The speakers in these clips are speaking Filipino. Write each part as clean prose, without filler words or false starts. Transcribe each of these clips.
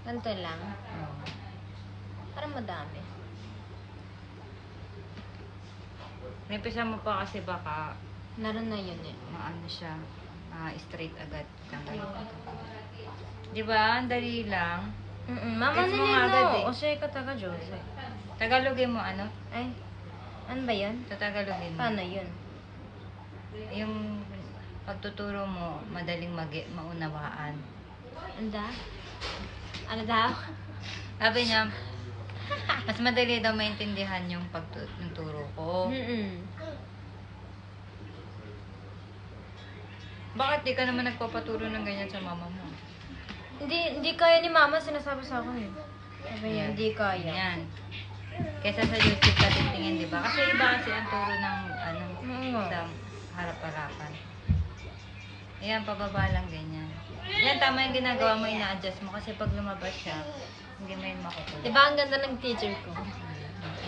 Ganito lang. Oo. Parang madami. Pinipisa mo pa kasi baka Naroon na yun eh. maano siya, straight agad. Di ba? Ang dali lang. Mama Gets na mo nga agad eh. no. Oshay ka taga Jose. Tagalogin mo ano? Ay. Ano ba yun? Tagalogin mo. Paano yun? Yung pagtuturo mo, madaling maunawaan. Ano daw? Sabi niya, mas madali daw maintindihan yung pagtuturo ko. Bakit di ka naman nagpapaturo ng ganyan sa mama mo? Hindi kaya ni mama, sinasabi sa akin eh. Sabi niya, hindi kaya. Yan. Kesa sa YouTube ka titingin, di ba? Kasi iba kasi ang turo ng sa harap-harapan. Ayan, pababa lang ganyan. Yan, tama yung ginagawa mo, ina-adjust mo. Kasi pag lumabas siya, hindi mo yun makukulit. Diba ang ganda ng teacher ko?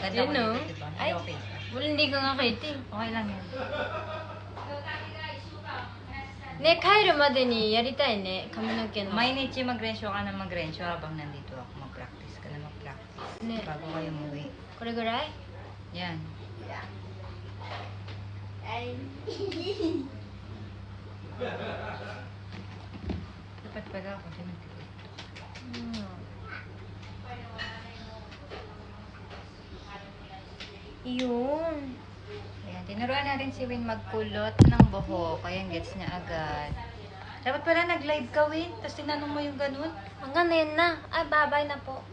Ganda Yun ko no? dito, diba? Ay, Okay. well, hindi ka nga kiting. Okay lang yan. ね、帰るまでにやりたいね、髪の毛の。 Mainichi, magrensyo ka na magrensyo habang nandito ako. Mag-practice ka na mag-practice. Ne. Bago kayo umuwi. これぐらい Yan. Dapat pala ako din nagtitip. Yun. Ayan, tinuruan natin si Win magkulot ng buhok. Kaya gets niya agad. Dapat pala nag-live ka, Win. Tapos tinanong mo yung ganun. Hanggang na yun na. Ay, babay na po.